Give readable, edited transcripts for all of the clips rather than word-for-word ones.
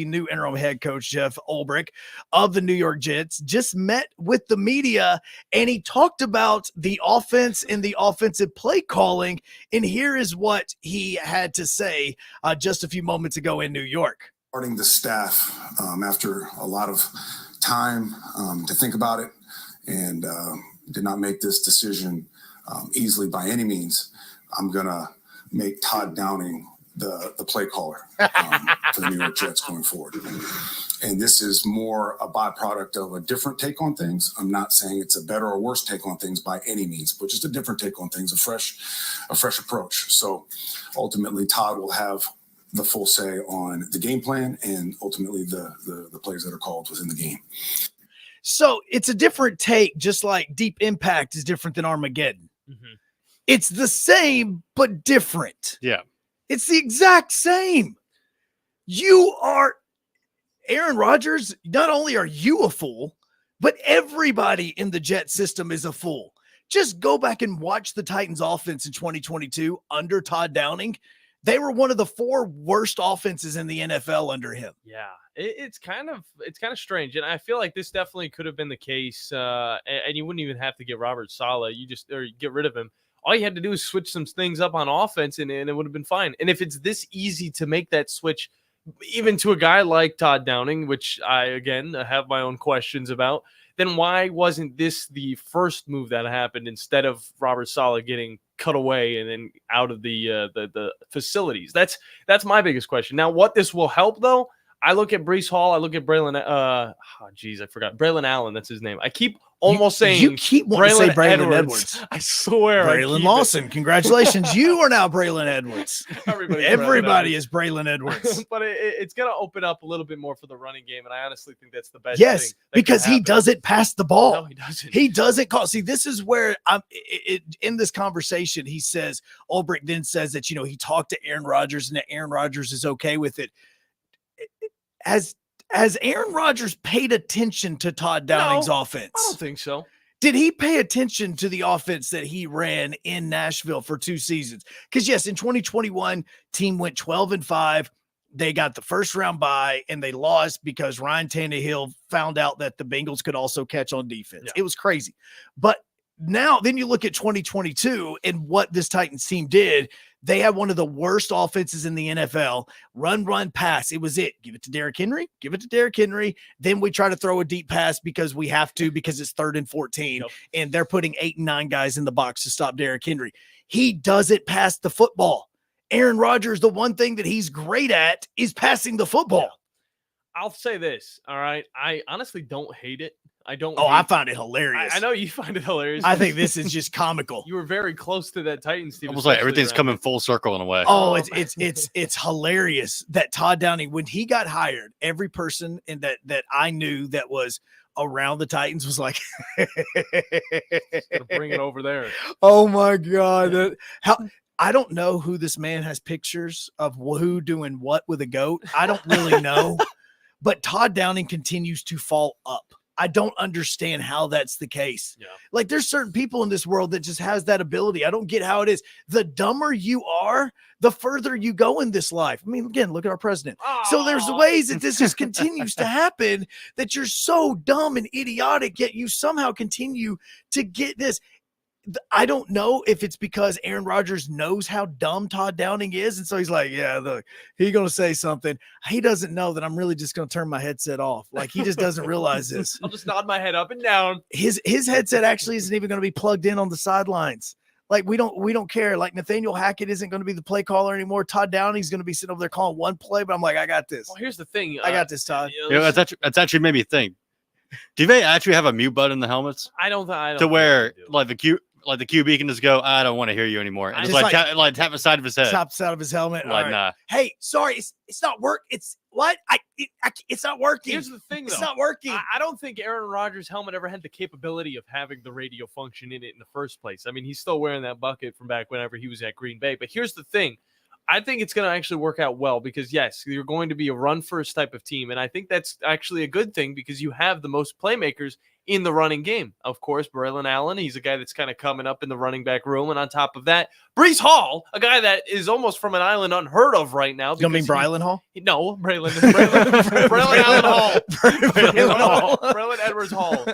new interim head coach, Jeff Ulbrich of the New York Jets, just met with the media and he talked about the offense and the offensive play calling. And here is what he had to say just a few moments ago in New York. Starting the staff after a lot of time to think about it and did not make this decision easily by any means. I'm going to make Todd Downing the play caller for the New York Jets going forward. And this is more a byproduct of a different take on things. I'm not saying it's a better or worse take on things by any means, but just a different take on things, a fresh approach. So ultimately, Todd will have the full say on the game plan and ultimately the plays that are called within the game. So it's a different take, just like Deep Impact is different than Armageddon. Mm-hmm. It's the same, but different. Yeah. It's the exact same. You are Aaron Rodgers. Not only are you a fool, but everybody in the Jet system is a fool. Just go back and watch the Titans offense in 2022 under Todd Downing. They were one of the 4 worst offenses in the NFL under him. Yeah, it's kind of strange, and I feel like this definitely could have been the case. And you wouldn't even have to get Robert Saleh. You get rid of him. All you had to do is switch some things up on offense, and it would have been fine. And if it's this easy to make that switch, even to a guy like Todd Downing, which I, again, have my own questions about, then why wasn't this the first move that happened instead of Robert Saleh getting cut away and then out of the facilities? That's my biggest question. Now, what this will help, though, I look at Breece Hall. I look at Braylon. I forgot. Braylon Allen. That's his name. I keep almost saying. You keep wanting to say Braylon Edwards. I swear. Braylon Lawson. Congratulations. You are now Braylon Edwards. Everybody is Braylon Edwards. But it's going to open up a little bit more for the running game, and I honestly think that's the best. Yes, thing because he doesn't pass the ball. No, he doesn't. He doesn't call. See, this is where in this conversation, he says, Ulbrich then says that, he talked to Aaron Rodgers and that Aaron Rodgers is okay with it. Has Aaron Rodgers paid attention to Todd Downing's offense? I don't think so. Did he pay attention to the offense that he ran in Nashville for 2 seasons? Because, yes, in 2021, team went 12-5. They got the first round bye, and they lost because Ryan Tannehill found out that the Bengals could also catch on defense. Yeah. It was crazy. But now, then you look at 2022 and what this Titans team did. They had one of the worst offenses in the NFL. Run, pass. It was it. Give it to Derrick Henry. Give it to Derrick Henry. Then we try to throw a deep pass because we have to, because it's 3rd and 14. Yep. And they're putting 8 and 9 guys in the box to stop Derrick Henry. He doesn't pass the football. Aaron Rodgers, the one thing that he's great at is passing the football. Yeah. I'll say this, all right? I honestly don't hate it. I find it hilarious. I know you find it hilarious. I think this is just comical. You were very close to that Titans team. Almost like everything's coming full circle in a way. Oh, it's hilarious that Todd Downing, when he got hired, every person in that I knew that was around the Titans was like, bring it over there. Oh my God. I don't know who this man has pictures of who doing what with a goat. I don't really know, but Todd Downing continues to fall up. I don't understand how that's the case. Yeah. Like, there's certain people in this world that just has that ability. I don't get how it is. The dumber you are, the further you go in this life. I mean, again, look at our president. Oh. So there's ways that this just continues to happen, that you're so dumb and idiotic, yet you somehow continue to get this. I don't know if it's because Aaron Rodgers knows how dumb Todd Downing is. And so he's like, yeah, look, he's going to say something. He doesn't know that I'm really just going to turn my headset off. Like, he just doesn't realize this. I'll just nod my head up and down. His headset actually isn't even going to be plugged in on the sidelines. Like, we don't care. Like, Nathaniel Hackett isn't going to be the play caller anymore. Todd Downing's going to be sitting over there calling one play, but I'm like, I got this. Well, here's the thing. I got this, Todd. That's actually made me think. Do they actually have a mute button in the helmets? I don't to where like the QB can just go, I don't want to hear you anymore. And just tap the side of his head. Tap the side of his helmet. Like, right. Nah. Hey, sorry, it's not work. It's what? It's not working. Here's the thing, though. It's not working. I don't think Aaron Rodgers' helmet ever had the capability of having the radio function in it in the first place. I mean, he's still wearing that bucket from back whenever he was at Green Bay. But here's the thing. I think it's going to actually work out well because, yes, you're going to be a run-first type of team. And I think that's actually a good thing because you have the most playmakers in the running game. Of course, Braylon Allen, he's a guy that's kind of coming up in the running back room. And on top of that, Breece Hall, a guy that is almost from an island unheard of right now. You mean Brylan Hall? No, Braylon Allen Hall. Braylon Edwards Hall.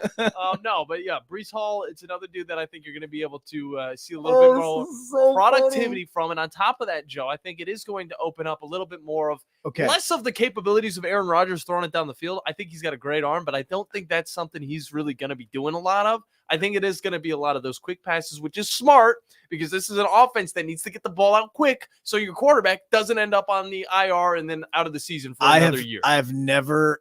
No, but yeah, Breece Hall, it's another dude that I think you're going to be able to see a little bit more productivity from. And on top of that, Joe, I think it is going to open up a little bit more of less of the capabilities of Aaron Rodgers throwing it down the field. I think he's got a great arm, but I don't think that's something he's really going to be doing a lot of. I think it is going to be a lot of those quick passes, which is smart because this is an offense that needs to get the ball out quick so your quarterback doesn't end up on the IR and then out of the season for another year. I've never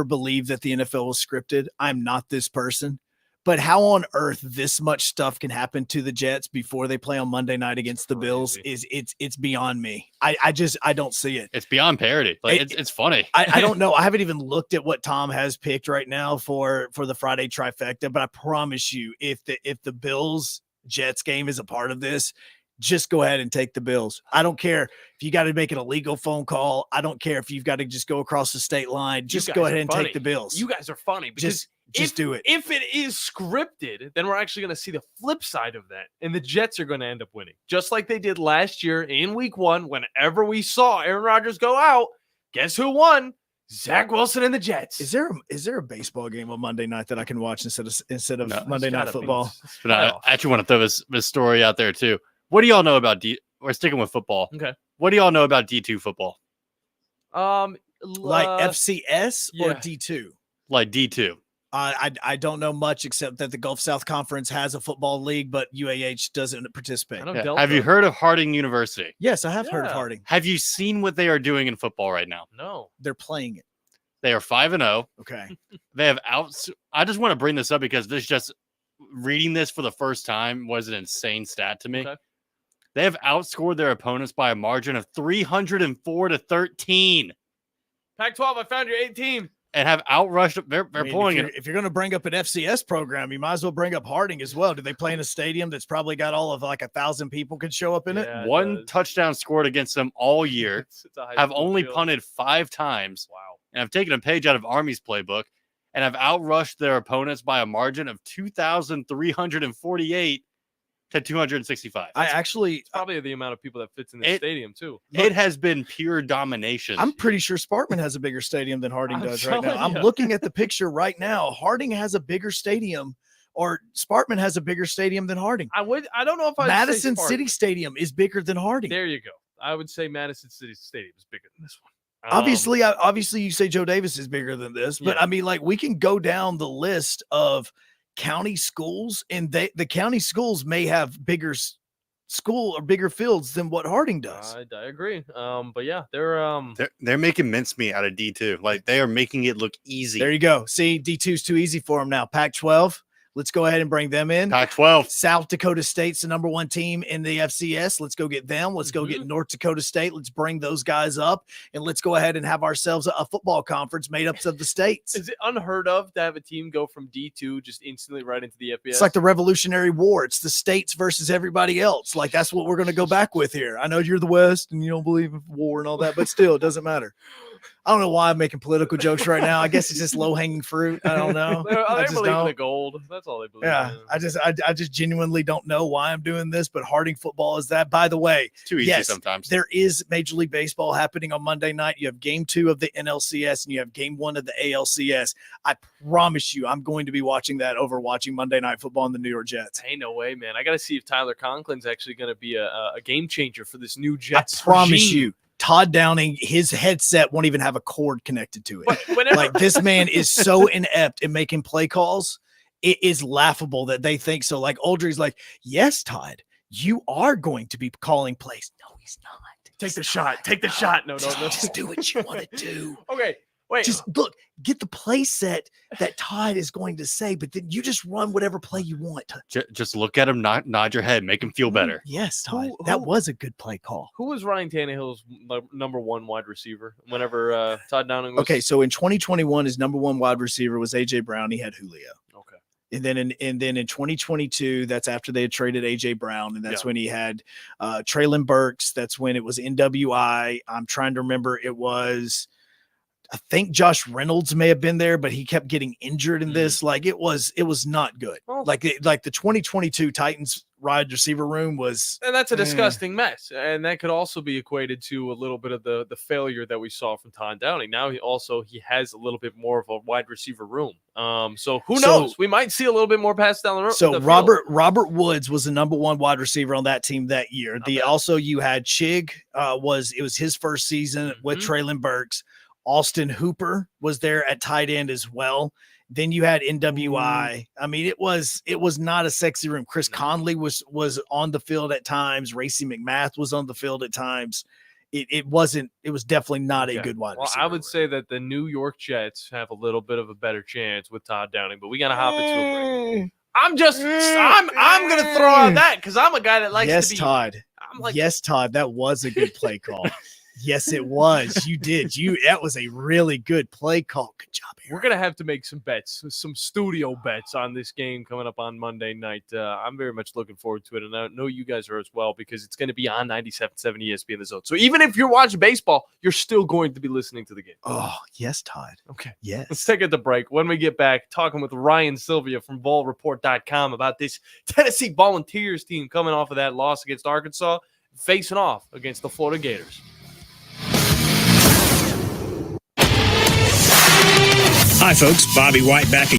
believed that the NFL was scripted. I'm not this person. But how on earth this much stuff can happen to the Jets before they play on Monday night against the Bills is it's beyond me. I don't see it. It's beyond parody. Like it's funny. I don't know. I haven't even looked at what Tom has picked right now for the Friday trifecta, but I promise you, if the Bills Jets game is a part of this, just go ahead and take the Bills. I don't care if you got to make an illegal phone call. I don't care if you've got to just go across the state line. Just go ahead and take the Bills. You guys are funny because just do it. If it is scripted, then we're actually going to see the flip side of that. And the Jets are going to end up winning. Just like they did last year in week 1, whenever we saw Aaron Rodgers go out, guess who won? Zach Wilson and the Jets. Is there a baseball game on Monday night that I can watch instead of Monday Night Football? But I actually want to throw this story out there too. What do y'all know about we're sticking with football. Okay. What do y'all know about D2 football? Like FCS or D2? Like D2. I don't know much except that the Gulf South Conference has a football league, but UAH doesn't participate. Have you heard of Harding University? Yes, I have heard of Harding. Have you seen what they are doing in football right now? No. They're playing it. They are 5-0. Okay. They have I just want to bring this up because reading this for the first time was an insane stat to me. Okay. They have outscored their opponents by a margin of 304-13. Pac-12, I found your 18. And have outrushed. They're pulling it. If you're going to bring up an FCS program, you might as well bring up Harding as well. Do they play in a stadium that's probably got all of like 1,000 people can show up in it? One touchdown scored against them all year. Have only punted 5 times. Wow. And have taken a page out of Army's playbook and have outrushed their opponents by a margin of 2,348 to 265. It's probably the amount of people that fits in the stadium too. It has been pure domination. I'm pretty sure Sparkman has a bigger stadium than Harding does right now. I'm looking at the picture right now. Harding has a bigger stadium, or Sparkman has a bigger stadium than Harding. I don't know if Madison City Stadium is bigger than Harding. There you go. I would say Madison City Stadium is bigger than this one. Obviously, you say Joe Davis is bigger than this, but I mean, like, we can go down the list of county schools, and the county schools may have bigger school or bigger fields than what Harding does. I agree. But yeah, they're making mincemeat out of D2. Like, they are making it look easy. There you go. See, D2 is too easy for them now. Pac-12. Let's go ahead and bring them in. Pac-12. South Dakota State's the number 1 team in the FCS. Let's go get them. Let's go get North Dakota State. Let's bring those guys up, and let's go ahead and have ourselves a football conference made up of the states. Is it unheard of to have a team go from D2 just instantly right into the FBS? It's like the Revolutionary War. It's the states versus everybody else. Like, that's what we're going to go back with here. I know you're the West and you don't believe in war and all that, but still, it doesn't matter. I don't know why I'm making political jokes right now. I guess it's just low-hanging fruit. I don't know. They believe in the gold. That's all they believe in. I just genuinely don't know why I'm doing this, but Harding football is that. By the way, it's too easy sometimes. There is Major League Baseball happening on Monday night. You have game 2 of the NLCS and you have game 1 of the ALCS. I promise you, I'm going to be watching that over watching Monday Night Football in the New York Jets. Hey, no way, man. I got to see if Tyler Conklin's actually going to be a game changer for this new Jets. I promise you. Todd Downing, his headset won't even have a cord connected to it. Like, this man is so inept in making play calls. It is laughable that they think so. Like, Oldrey's like, yes, Todd, you are going to be calling plays. No, he's not. Take the shot. Take the shot. No. Just do what you want to do. Okay. Wait. Just look, get the play set that Todd is going to say, but then you just run whatever play you want. Just look at him, nod your head, make him feel better. Yes, Todd. That was a good play call. Who was Ryan Tannehill's number 1 wide receiver whenever Todd Downing was? Okay, so in 2021, his number 1 wide receiver was A.J. Brown. He had Julio. Okay. And then in 2022, that's after they had traded A.J. Brown, and that's when he had Traylon Burks. That's when it was NWI. I'm trying to remember. It was I think Josh Reynolds may have been there, but he kept getting injured in Mm. this. Like it was not good. Well- Like the 2022 Titans wide receiver room was And that's a Eh. disgusting mess. And that could also be equated to a little bit of the failure that we saw from Todd Downing. Now he has a little bit more of a wide receiver room. So who So- knows? We might see a little bit more pass down the road. so Robert Woods was the number one wide receiver on that team that year. Not bad. Also you had Chig it was his first season with Mhm. Traylon Burks. Austin Hooper was there at tight end as well. Then you had NWI. I mean, it was not a sexy room. Chris Conley was on the field at times. Racy McMath was on the field at times. It was definitely not a Okay. good wide Well, receiver. I would say that the New York Jets have a little bit of a better chance with Todd Downing, but we got to hop into a break. I'm going to throw out that because I'm a guy that likes yes, to be. Todd. I'm like, Yes, Todd. That was a good play call. Yes, it was. You did. That was a really good play call. Good job, we're Aaron. going to have to make some bets, some studio bets on this game coming up on Monday night. I'm very much looking forward to it, and I know you guys are as well because it's going to be on 97.7 ESPN The Zone. So even if you're watching baseball, you're still going to be listening to the game. Oh, yes, Todd. Okay. Yes. Let's take it to break. When we get back, talking with Ryan Sylvia from VolReport.com about this Tennessee Volunteers team coming off of that loss against Arkansas, facing off against the Florida Gators. Hi, folks. Bobby White back